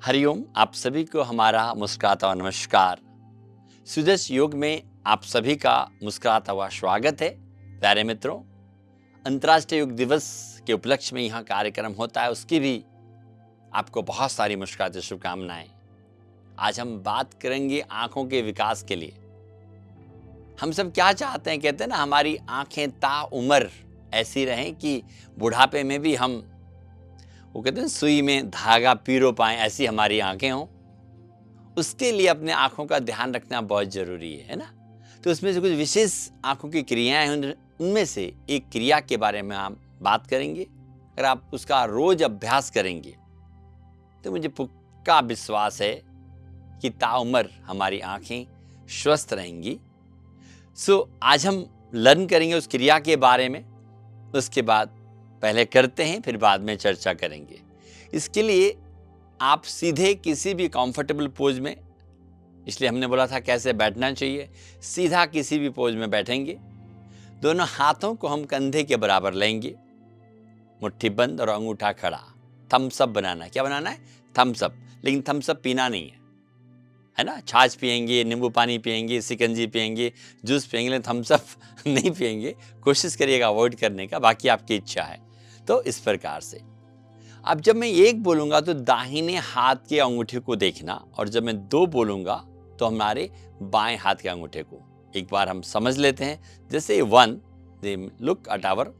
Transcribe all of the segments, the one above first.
हरिओम, आप सभी को हमारा मुस्कुराता हुआ नमस्कार। सुदर्श योग में आप सभी का मुस्कुराता हुआ स्वागत है। प्यारे मित्रों, अंतर्राष्ट्रीय योग दिवस के उपलक्ष्य में यहाँ कार्यक्रम होता है, उसकी भी आपको बहुत सारी मुस्कुराती शुभकामनाएं। आज हम बात करेंगे आंखों के विकास के लिए। हम सब क्या चाहते हैं, कहते हैं ना, हमारी आंखें ताउम्र ऐसी रहें कि बुढ़ापे में भी हम, वो कहते हैं, सुई में धागा पीरो पाएं, ऐसी हमारी आंखें हों। उसके लिए अपने आंखों का ध्यान रखना बहुत जरूरी है ना। तो उसमें से कुछ विशेष आंखों की क्रियाएं हैं, उनमें से एक क्रिया के बारे में हम बात करेंगे। अगर आप उसका रोज अभ्यास करेंगे तो मुझे पक्का विश्वास है कि ताउम्र हमारी आंखें स्वस्थ रहेंगी। आज हम लर्न करेंगे उस क्रिया के बारे में। उसके बाद पहले करते हैं, फिर बाद में चर्चा करेंगे। इसके लिए आप सीधे किसी भी कंफर्टेबल पोज में, इसलिए हमने बोला था कैसे बैठना चाहिए, सीधा किसी भी पोज में बैठेंगे। दोनों हाथों को हम कंधे के बराबर लेंगे, मुट्ठी बंद और अंगूठा खड़ा। थम्स अप बनाना है। क्या बनाना है? Thums Up. लेकिन थम्स अप पीना नहीं है ना। छाछ पिएंगे, नींबू पानी पिएंगे, सिकंजी पिएंगे, जूस पिएंगे, लेकिन थम्स अप नहीं पिएंगे। कोशिश करिएगा अवॉइड करने का, बाकी आपकी इच्छा है। तो इस प्रकार से अब जब मैं एक बोलूंगा तो दाहिने हाथ के अंगूठे को देखना, और जब मैं दो बोलूंगा तो हमारे बाएं हाथ के अंगूठे को। एक बार हम समझ लेते हैं। जैसे 1, look at our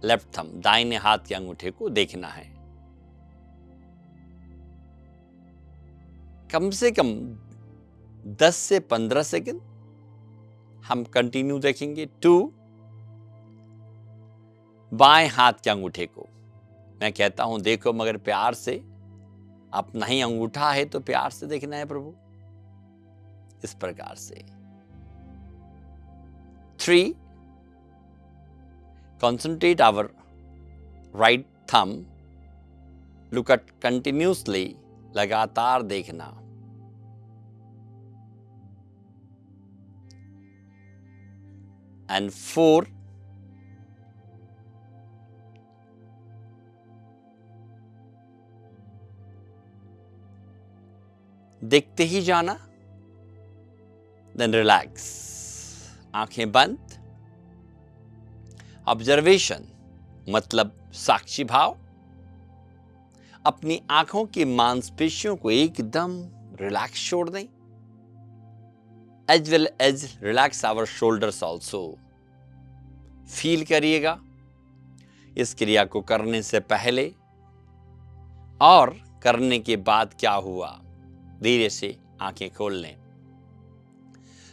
left thumb, दाहिने हाथ के अंगूठे को देखना है। कम से कम 10 से 15 सेकंड हम कंटिन्यू देखेंगे। 2, बाएं हाथ के अंगूठे को मैं कहता हूं देखो, मगर प्यार से। अपना ही अंगूठा है तो प्यार से देखना है प्रभु, इस प्रकार से। 3, concentrate our right thumb, look at continuously, लगातार देखना। एंड 4, देखते ही जाना। देन रिलैक्स, आंखें बंद। ऑब्जर्वेशन मतलब साक्षी भाव। अपनी आंखों की मांसपेशियों को एकदम रिलैक्स छोड़ दें। As well as relax our shoulders also. Feel करिएगा इस क्रिया को करने से पहले और करने के बाद क्या हुआ। धीरे से आंखें खोल लें।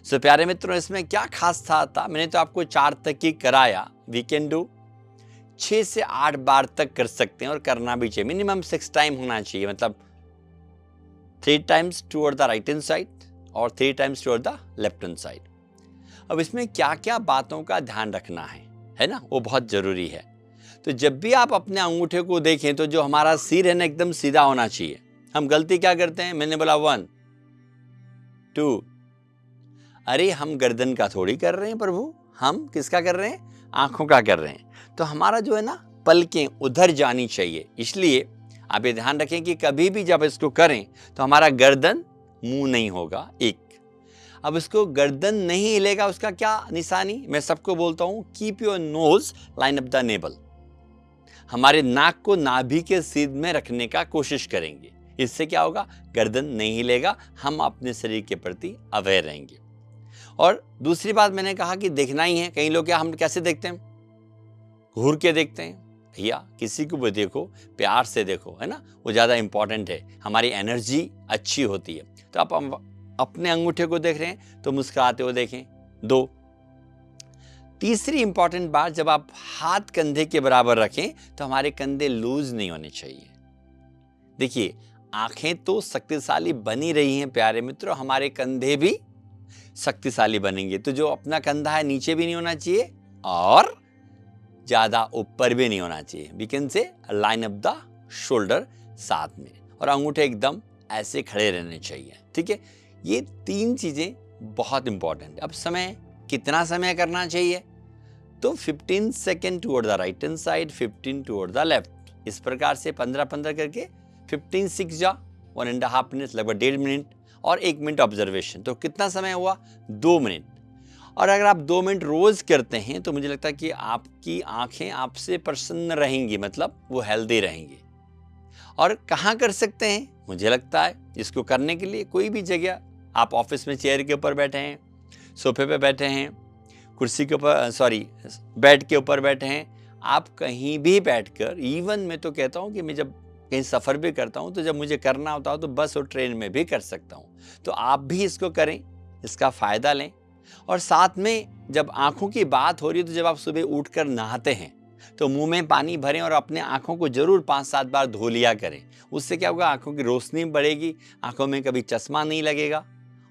प्यारे मित्रों, इसमें क्या खास था, मैंने तो आपको 4 तक ही कराया। वी कैन डू 6 से 8 बार तक कर सकते हैं, और करना भी चाहिए। मिनिमम 6 टाइम होना चाहिए, मतलब 3 times toward the right hand side और 3 times toward the left hand side. अब इसमें क्या क्या बातों का ध्यान रखना है ना, वो बहुत जरूरी है। तो जब भी आप अपने अंगूठे को देखें तो जो हमारा सिर है ना, एकदम सीधा होना चाहिए। हम गलती क्या करते हैं, मैंने बोला 1, 2, अरे हम गर्दन का थोड़ी कर रहे हैं प्रभु, हम किसका कर रहे हैं? आंखों का कर रहे हैं। तो हमारा जो है ना, पलकें उधर जानी चाहिए। इसलिए आप ये ध्यान रखें कि कभी भी जब इसको करें तो हमारा गर्दन मुंह नहीं होगा। एक, अब इसको गर्दन नहीं हिलेगा, उसका क्या निशानी? मैं सबको बोलता हूं, keep your nose line up the navel. हमारे नाक को नाभि के सीध में रखने का कोशिश करेंगे। इससे क्या होगा? गर्दन नहीं हिलेगा, हम अपने शरीर के प्रति अवेयर रहेंगे। और दूसरी बात मैंने कहा कि देखना ही है। कई लोग क्या, हम कैसे देखते हैं? घूर के देखते हैं। भैया किसी को भी देखो, प्यार से देखो, है ना, वो ज्यादा इंपॉर्टेंट है। हमारी एनर्जी अच्छी होती है। तो आप अपने अंगूठे को देख रहे हैं तो मुस्कुराते हुए देखें। 2, तीसरी इंपॉर्टेंट बात, जब आप हाथ कंधे के बराबर रखें तो हमारे कंधे लूज नहीं होने चाहिए। देखिए, आंखें तो शक्तिशाली बनी रही हैं प्यारे मित्रों, हमारे कंधे भी शक्तिशाली बनेंगे। तो जो अपना कंधा है, नीचे भी नहीं होना चाहिए और ज्यादा ऊपर भी नहीं होना चाहिए। We can say line up the shoulder साथ में, और अंगूठे एकदम ऐसे खड़े रहने चाहिए। ठीक है, ये 3 चीजें बहुत इंपॉर्टेंट है। अब समय, कितना समय करना चाहिए? तो 15 second toward the right hand side, 15 toward the left. इस प्रकार से 15-15 करके 15 6 जा 1.5 मिनट, लगभग 1.5 मिनट, और 1 मिनट ऑब्जर्वेशन। तो कितना समय हुआ? 2 मिनट। और अगर आप 2 मिनट रोज करते हैं तो मुझे लगता है कि आपकी आंखें आपसे प्रसन्न रहेंगी, मतलब वो हेल्दी रहेंगी। और कहाँ कर सकते हैं? मुझे लगता है इसको करने के लिए कोई भी जगह, आप ऑफिस में चेयर के ऊपर बैठे हैं, सोफे पे बैठे हैं, कुर्सी के ऊपर, बेड के ऊपर बैठे हैं, आप कहीं भी बैठकर, इवन मैं तो कहता हूँ कि मैं जब कहीं सफ़र भी करता हूँ तो जब मुझे करना होता हो तो बस और ट्रेन में भी कर सकता हूँ। तो आप भी इसको करें, इसका फ़ायदा लें। और साथ में जब आँखों की बात हो रही है तो जब आप सुबह उठकर नहाते हैं तो मुंह में पानी भरें और अपने आँखों को जरूर 5-7 बार धो लिया करें। उससे क्या होगा? आँखों की रोशनी बढ़ेगी, आँखों में कभी चश्मा नहीं लगेगा,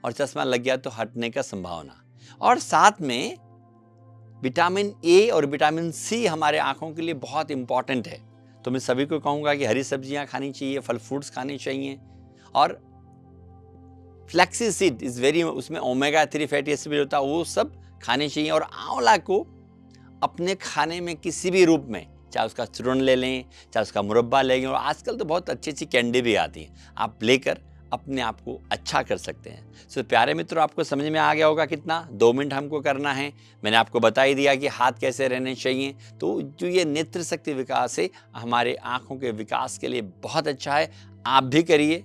और चश्मा लग गया तो हटने का संभावना। और साथ में विटामिन ए और विटामिन सी हमारे आँखों के लिए बहुत इंपॉर्टेंट है। तो मैं सभी को कहूँगा कि हरी सब्जियाँ खानी चाहिए, फल फ्रूट्स खाने चाहिए, और फ्लैक्सी सीड इज़ वेरी, उसमें ओमेगा 3 फैटी एसिड होता है, वो सब खाने चाहिए। और आंवला को अपने खाने में किसी भी रूप में, चाहे उसका चूर्ण ले लें, चाहे उसका मुरब्बा ले लें, और आजकल तो बहुत अच्छी अच्छी कैंडी भी आती हैं, आप लेकर अपने आप को अच्छा कर सकते हैं। सो प्यारे मित्रों, आपको समझ में आ गया होगा कितना 2 मिनट हमको करना है। मैंने आपको बता ही दिया कि हाथ कैसे रहने चाहिए। तो जो ये नेत्र शक्ति विकास है, हमारे आँखों के विकास के लिए बहुत अच्छा है। आप भी करिए,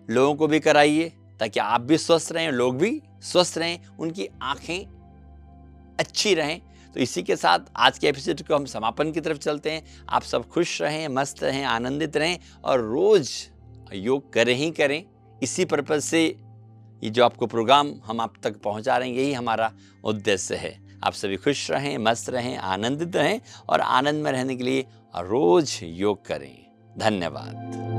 लोगों को भी कराइए, ताकि आप भी स्वस्थ रहें, लोग भी स्वस्थ रहें, उनकी आँखें अच्छी रहें। तो इसी के साथ आज के एपिसोड को हम समापन की तरफ चलते हैं। आप सब खुश रहें, मस्त रहें, आनंदित रहें, और रोज योग करें ही करें। इसी पर्पज से ये जो आपको प्रोग्राम हम आप तक पहुंचा रहे हैं, यही हमारा उद्देश्य है। आप सभी खुश रहें, मस्त रहें, आनंदित रहें, और आनंद में रहने के लिए रोज योग करें। धन्यवाद।